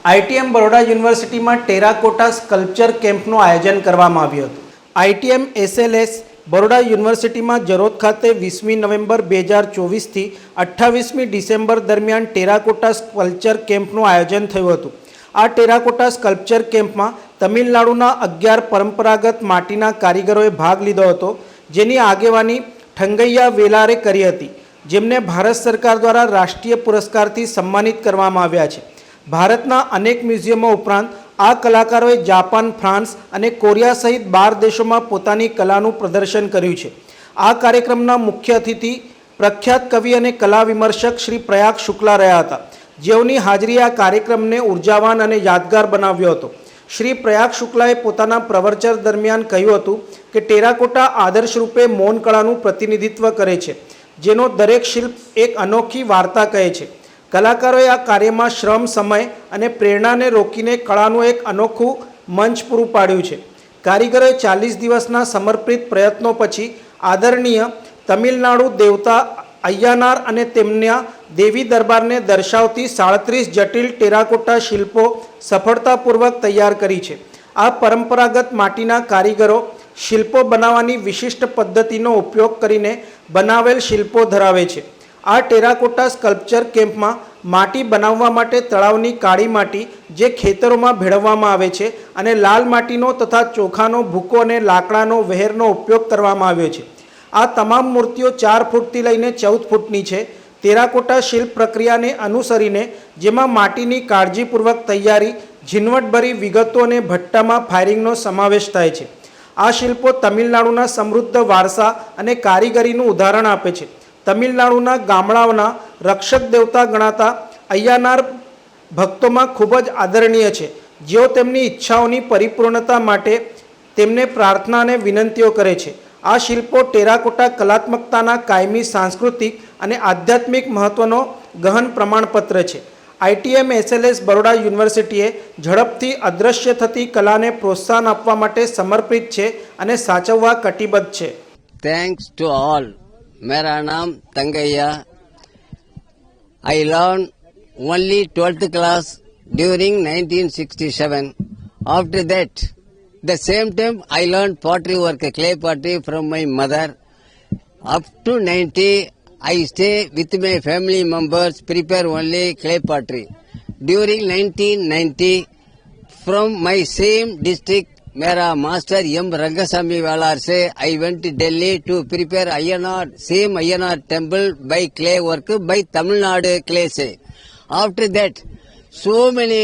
ITM Baroda યુનિવર્સિટીમાં terracotta sculpture કેમ્પનું આયોજન કરવામાં આવ્યું હતું. આઈટીએમ એસએલએસ બરોડા યુનિવર્સિટીમાં જરોદ ખાતે 20મી નવેમ્બર 2024થી 28મી ડિસેમ્બર દરમિયાન ટેરાકોટા સ્કલ્પચર કેમ્પનું આયોજન થયું હતું. આ ટેરાકોટા સ્કલ્પચર કેમ્પમાં તમિલનાડુના 11 પરંપરાગત માટીના કારીગરોએ ભાગ લીધો હતો, જેની આગેવાની ઠંગૈયા વેલારે કરી હતી, જેમને ભારત સરકાર દ્વારા રાષ્ટ્રીય પુરસ્કારથી સન્માનિત કરવામાં આવ્યા છે. ભારતના અનેક મ્યુઝિયમો ઉપરાંત આ કલાકારોએ જાપાન, ફ્રાન્સ અને કોરિયા સહિત 12 દેશોમાં પોતાની કલાનું પ્રદર્શન કર્યું છે. આ કાર્યક્રમના મુખ્ય અતિથિ પ્રખ્યાત કવિ અને કલા વિમર્શક શ્રી પ્રયાગ શુક્લા રહ્યા હતા, જેઓની હાજરી આ કાર્યક્રમને ઉર્જાવાન અને યાદગાર બનાવ્યો હતો. શ્રી પ્રયાગ શુક્લાએ પોતાના પ્રવચન દરમિયાન કહ્યું હતું કે ટેરાકોટા આદર્શ રૂપે મૌન કળાનું પ્રતિનિધિત્વ કરે છે, જેનો દરેક શિલ્પ એક અનોખી વાર્તા કહે છે. કલાકારોએ આ કાર્યમાં શ્રમ, સમય અને પ્રેરણાને રોકીને કળાનું એક અનોખું મંચ પૂરું પાડ્યું છે. કારીગરોએ 40 દિવસના સમર્પિત પ્રયત્નો પછી આદરણીય તમિલનાડુ દેવતા અય્યાનાર અને તેમના દેવી દરબારને દર્શાવતી 37 જટિલ ટેરાકોટા શિલ્પો સફળતાપૂર્વક તૈયાર કરી છે. આ પરંપરાગત માટીના કારીગરો શિલ્પો બનાવવાની વિશિષ્ટ પદ્ધતિનો ઉપયોગ કરીને બનાવેલ શિલ્પો ધરાવે છે. આ ટેરાકોટા સ્કલ્પચર કેમ્પમાં માટી બનાવવા માટે તળાવની કાળી માટી, જે ખેતરોમાં ભેળવવામાં આવે છે, અને લાલ માટીનો તથા ચોખાનો ભૂકો અને લાકડાનો વહેરનો ઉપયોગ કરવામાં આવ્યો છે. આ તમામ મૂર્તિઓ 4 ફૂટથી લઈને 14 ફૂટની છે. ટેરાકોટા શિલ્પ પ્રક્રિયાને અનુસરીને, જેમાં માટીની કાળજીપૂર્વક તૈયારી, ઝીણવટભરી વિગતો અને ભઠ્ઠામાં ફાયરિંગનો સમાવેશ થાય છે. આ શિલ્પો તમિલનાડુના સમૃદ્ધ વારસા અને કારીગરીનું ઉદાહરણ આપે છે. તમિલનાડુના ગામડાઓના રક્ષક દેવતા ગણાતા અય્યાનાર ભક્તોમાં ખૂબ જ આદરણીય છે, જેઓ તેમની ઈચ્છાઓની પરિપૂર્ણતા માટે તેમને પ્રાર્થના અને વિનંતીઓ કરે છે. આ શિલ્પો ટેરાકોટા કલાત્મકતાના કાયમી સાંસ્કૃતિક અને આધ્યાત્મિક મહત્વનો ગહન પ્રમાણપત્ર છે. આઈટીએમ એસએલએસ બરોડા યુનિવર્સિટીએ ઝડપથી અદૃશ્ય થતી કલાને પ્રોત્સાહન આપવા માટે સમર્પિત છે અને સાચવવા કટિબદ્ધ છે. Thanks to all. मेरा नाम Thangaiah. I learned only 12th class during 1967. After that, the same time I learned pottery work, clay pottery from my mother. Up to 90, I stay with my family members, prepare only clay pottery. During 1990, from my same district, मेरा master M Rangaswamy वाला से I went to Delhi to prepare Ayyanar, same Ayyanar temple by clay work by Tamil Nadu clay se. After that, so many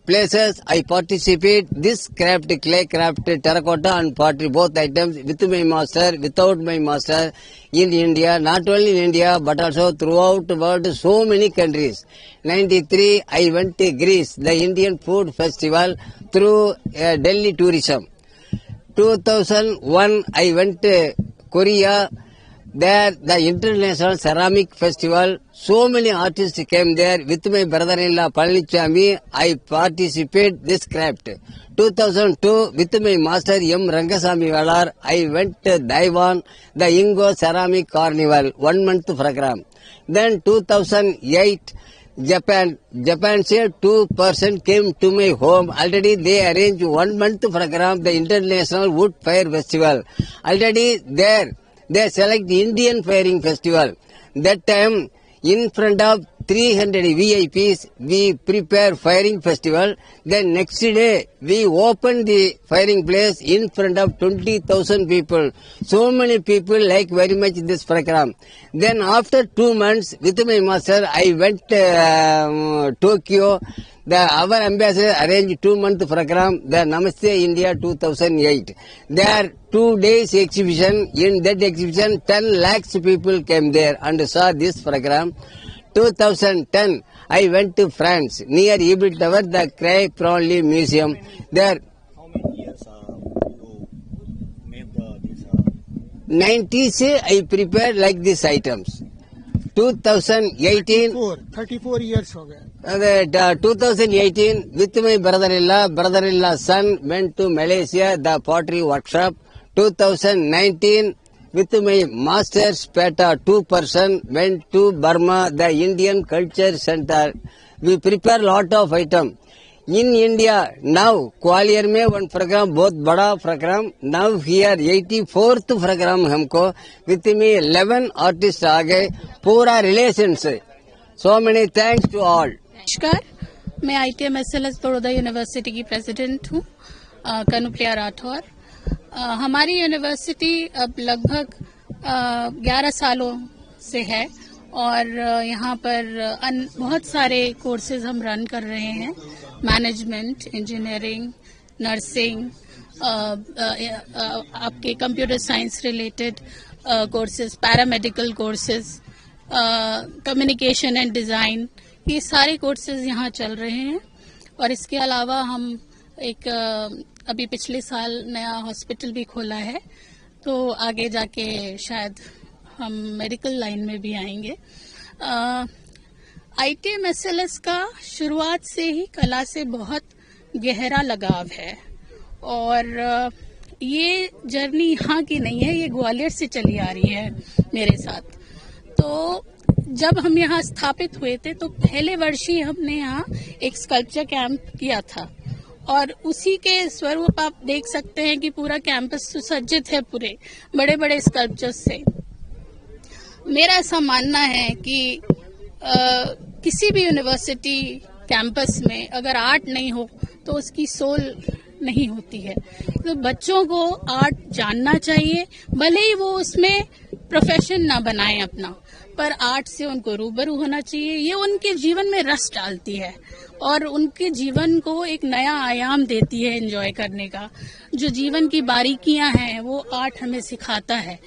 places I participate this craft, clay craft, terracotta and pottery, both items with my master, without my master, in India, not only in India but also throughout the world, so many countries. 93 I went to Greece, the Indian food festival through Delhi tourism. 2001 I went to Korea, there the international ceramic festival, so many artists came there. With my brother-in-law Palanichami, I participate this craft. 2002 with my master M Rangasamy Valar, I went to Taiwan, the Ingo Ceramic Carnival, 1 month program. Then 2008 Japan said 2% came to my home. Already they arranged 1 month program, the International Wood Fire Festival. Already there they select the Indian Firing Festival. That time, in front of 300 VIPs, we prepare firing festival. Then next day, we open the firing place in front of 20,000 people. So many people like very much this program. Then after 2 months, with my master, I went to Tokyo. Our ambassador arranged 2-month program, the Namaste India 2008. There 2 days exhibition. In that exhibition, 10 lakhs people came there and saw this program. 2010, I went to France, near Eiffel Tower, the Cray Pronly Museum. There, How many years you made this? 90s I prepared like these items. 2018, 34 years हो गए. 2018 with my brother-in-law son went to Malaysia, the pottery workshop. 2019 with my master's Peta 2% went to Burma, the Indian Culture Center. we prepare lot of item. In India now Gwalior में one program बहुत बड़ा program. Now here 84th program हमको with me 11 artists आ गए पूरा relation से. So many thanks to all. नमस्कार, मैं ITM SLS Baroda university की प्रेसिडेंट हूँ, कनुप्रिया राठौर। हमारी यूनिवर्सिटी अब लगभग 11 सालों से है और यहाँ पर बहुत सारे कोर्सेज हम रन कर रहे हैं। मैनेजमेंट, इंजीनियरिंग, नर्सिंग, आपके computer science related courses, paramedical courses, communication and design, ये सारे कोर्सेज यहाँ चल रहे हैं। और इसके अलावा हम एक अभी पिछले साल नया हॉस्पिटल भी खोला है, तो आगे जाके शायद हम मेडिकल लाइन में भी आएंगे। ITM SLS का शुरुआत से ही कला से बहुत गहरा लगाव है और ये जर्नी यहाँ की नहीं है, ये ग्वालियर से चली आ रही है मेरे साथ। तो जब हम यहाँ स्थापित हुए थे तो पहले वर्ष ही हमने यहाँ एक स्कल्पचर कैंप किया था और उसी के स्वरूप आप देख सकते हैं कि पूरा कैंपस सुसज्जित है पूरे बड़े बड़े स्कल्पचर्स से। मेरा ऐसा मानना है कि किसी भी यूनिवर्सिटी कैंपस में अगर आर्ट नहीं हो तो उसकी सोल नहीं होती है। तो बच्चों को आर्ट जानना चाहिए, भले ही वो उसमें प्रोफेशन ना बनाए अपना, पर आर्ट से उनको रूबरू होना चाहिए। ये उनके जीवन में रस डालती है और उनके जीवन को एक नया आयाम देती है एंजॉय करने का। जो जीवन की बारीकियां हैं वो आर्ट हमें सिखाता है।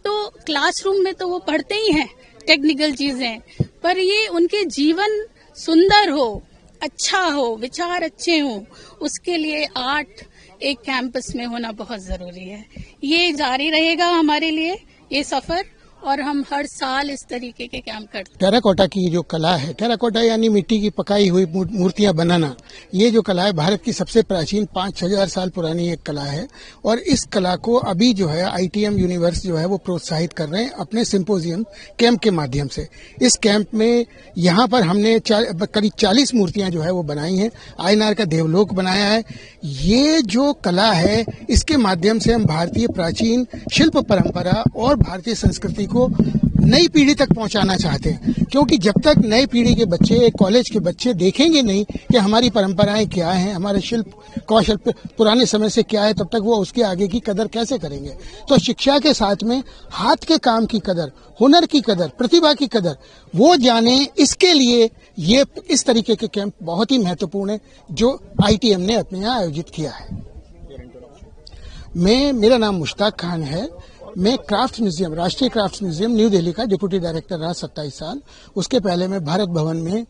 तो क्लासरूम में तो वो पढ़ते ही हैं टेक्निकल चीजें, पर ये उनके जीवन सुंदर हो, अच्छा हो, विचार अच्छे हो, उसके लिए आर्ट एक कैंपस में होना बहुत जरूरी है। ये जारी रहेगा हमारे लिए ये सफर और हम हर साल इस तरीके के कैंप करते हैं। टेराकोटा की जो कला है, टेराकोटा यानी मिट्टी की पकाई हुई मूर्तियां बनाना, ये जो कला है भारत की सबसे प्राचीन 5000 साल पुरानी एक कला है और इस कला को अभी जो है ITM यूनिवर्स जो है वो प्रोत्साहित कर रहे हैं अपने सिंपोजियम कैंप के माध्यम से। इस कैंप में यहाँ पर हमने करीब 40 मूर्तियां जो है वो बनाई हैं। आयनार का देवलोक बनाया है। ये जो कला है इसके माध्यम से हम भारतीय प्राचीन शिल्प परंपरा और भारतीय संस्कृति को नई पीढ़ी तक पहुंचाना चाहते हैं, क्योंकि जब तक नई पीढ़ी के बच्चे, कॉलेज के बच्चे देखेंगे नहीं कि हमारी परंपराएं क्या हैं, हमारे शिल्प कौशल पुराने समय से क्या है, तब तक वो उसके आगे की कदर कैसे करेंगे। तो शिक्षा के साथ में हाथ के काम की कदर, हुनर की कदर, प्रतिभा की कदर वो जाने, इसके लिए ये इस तरीके के कैंप बहुत ही महत्वपूर्ण है जो ITM ने अपने यहाँ आयोजित किया है। मेरा नाम मुश्ताक खान है। मैं क्राफ्ट म्यूजियम, राष्ट्रीय क्राफ्ट म्यूजियम न्यू दिल्ली का डिप्टी डायरेक्टर रहा 27 साल। उसके पहले मैं भारत भवन में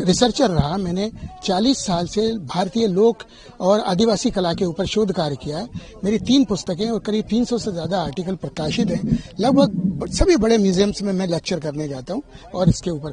रिसर्चर रहा। मैंने 40 साल से भारतीय लोक और आदिवासी कला के ऊपर शोध कार्य किया है। मेरी 3 पुस्तकें और करीब 300 से ज्यादा आर्टिकल प्रकाशित हैं। लगभग सभी बड़े म्यूजियम्स में मैं लेक्चर करने जाता हूं और इसके ऊपर काम